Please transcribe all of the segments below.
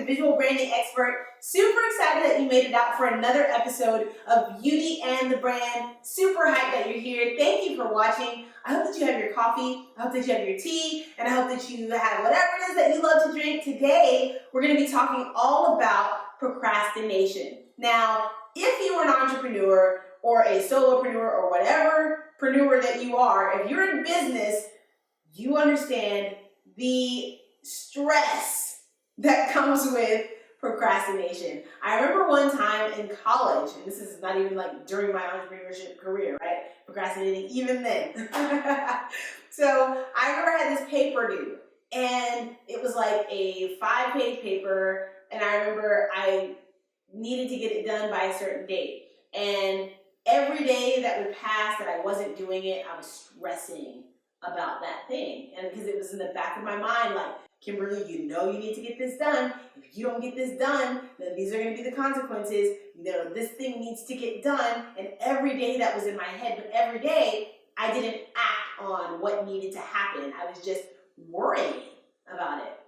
visual branding expert. Super excited that you made it out for another episode of Beauty and the Brand. Super hyped that you're here. Thank you for watching. I hope that you have your coffee, I hope that you have your tea, and I hope that you have whatever it is that you love to drink. Today, we're going to be talking all about procrastination. Now, if you are an entrepreneur or a solopreneur or whatever preneur that you are, if you're in business, you understand the stress that comes with procrastination. I remember one time in college, and this is not even like during my entrepreneurship career, right? Procrastinating even then. So I remember I had this paper due, and it was like a 5-page paper, and I remember I needed to get it done by a certain date. And every day that would pass that I wasn't doing it, I was stressing about that thing. And because it was in the back of my mind, like, Kimberly, you know you need to get this done. If you don't get this done, then these are going to be the consequences. You know, this thing needs to get done. And every day that was in my head, but every day I didn't act on what needed to happen. I was just worrying about it.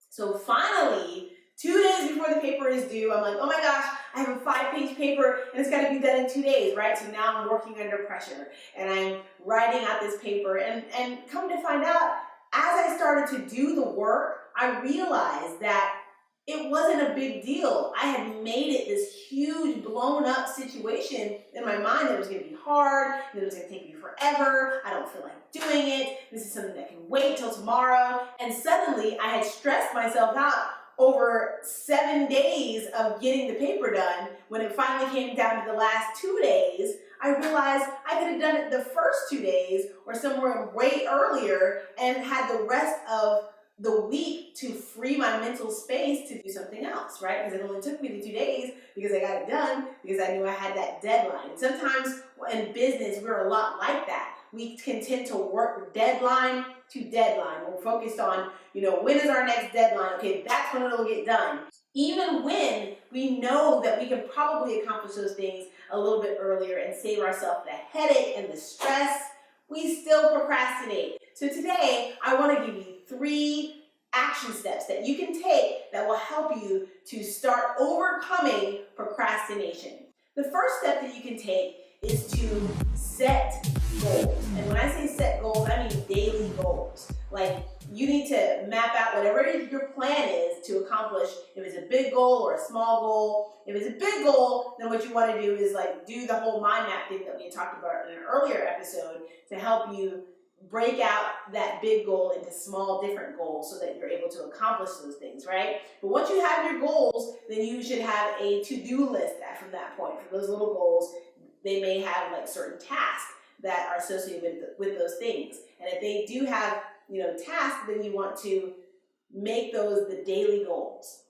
So finally, 2 days before the paper is due, I'm like, oh my gosh, I have a 5-page paper and it's got to be done in 2 days, right? So now I'm working under pressure and I'm writing out this paper, and come to find out, as I started to do the work, I realized that it wasn't a big deal. I had made it this huge blown up situation in my mind that it was going to be hard, that it was going to take me forever, I don't feel like doing it, this is something that can wait till tomorrow, and suddenly I had stressed myself out over 7 days of getting the paper done. When it finally came down to the last 2 days, I realized I could have done it the first 2 days or somewhere way earlier and had the rest of the week to free my mental space to do something else, right? Because it only took me the 2 days because I got it done because I knew I had that deadline. And sometimes in business, we're a lot like that. We can tend to work deadline to deadline. We're focused on, when is our next deadline? Okay, that's when it'll get done. Even when we know that we can probably accomplish those things a little bit earlier and save ourselves the headache and the stress, we still procrastinate. So today, I want to give you 3 action steps that you can take that will help you to start overcoming procrastination. The first step that you can take is to set goals. And when I say set goals, I mean daily goals. Like, you need to map out whatever your plan is to accomplish. If it's a big goal or a small goal. If it's a big goal, then what you want to do is do the whole mind map thing that we talked about in an earlier episode to help you break out that big goal into small different goals so that you're able to accomplish those things, right? But once you have your goals, then you should have a to-do list from that point. For those little goals, they may have certain tasks that are associated with those things. And if they do have tasks, then you want to make those the daily goals.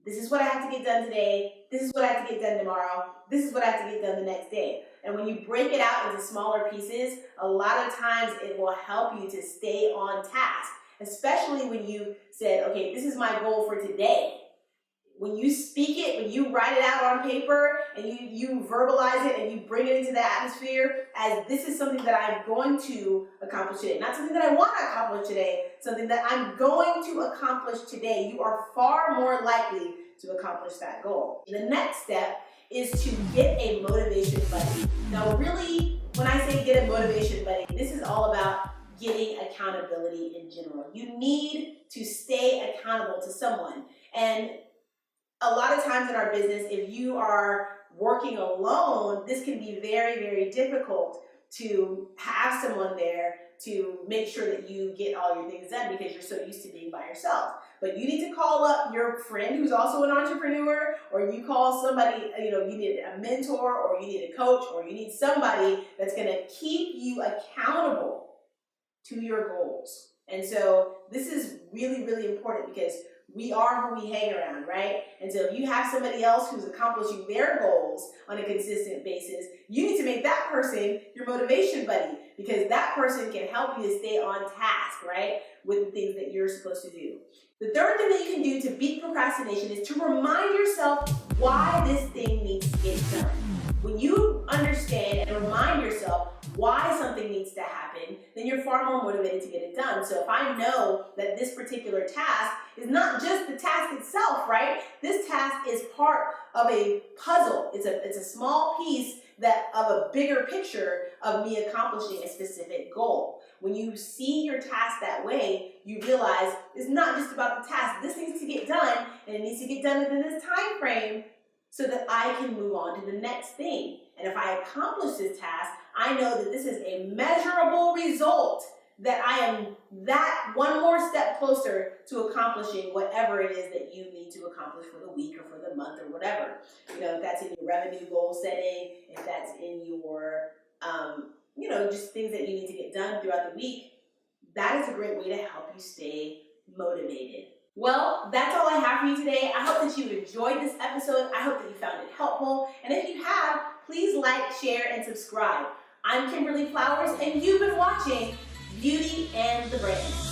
This is what I have to get done today. This is what I have to get done tomorrow. This is what I have to get done the next day. And when you break it out into smaller pieces, a lot of times it will help you to stay on task, especially when you said, okay, this is my goal for today. When you speak it, when you write it out on paper and you verbalize it and you bring it into the atmosphere as this is something that I'm going to accomplish today. Not something that I want to accomplish today, something that I'm going to accomplish today. You are far more likely to accomplish that goal. The next step is to get a motivation buddy. Now really, when I say get a motivation buddy, this is all about getting accountability in general. You need to stay accountable to someone. And a lot of times in our business, if you are working alone, this can be very, very difficult to have someone there to make sure that you get all your things done because you're so used to being by yourself. But you need to call up your friend who's also an entrepreneur, or you call somebody, you need a mentor, or you need a coach, or you need somebody that's going to keep you accountable to your goals. And so this is really, really important because we are who we hang around, right? And so if you have somebody else who's accomplishing their goals on a consistent basis, you need to make that person your motivation buddy because that person can help you to stay on task, right, with the things that you're supposed to do. The third thing that you can do to beat procrastination is to remind yourself why this thing needs to get done. When you understand and remind yourself why something needs to happen, then you're far more motivated to get it done. So if I know that this particular task is not just the task itself, right? This task is part of a puzzle. It's a small piece of a bigger picture of me accomplishing a specific goal. When you see your task that way, you realize it's not just about the task. This needs to get done, and it needs to get done within this time frame so that I can move on to the next thing. And if I accomplish this task, I know that this is a measurable result, that I am that one more step closer to accomplishing whatever it is that you need to accomplish for the week or for the month or whatever. You know, if that's in your revenue goal setting, if that's in your, just things that you need to get done throughout the week, that is a great way to help you stay motivated. Well, that's all I have for you today. I hope that you enjoyed this episode. I hope that you found it helpful. And if you have, please like, share, and subscribe. I'm Kimberly Flowers, and you've been watching Beauty and the Brand.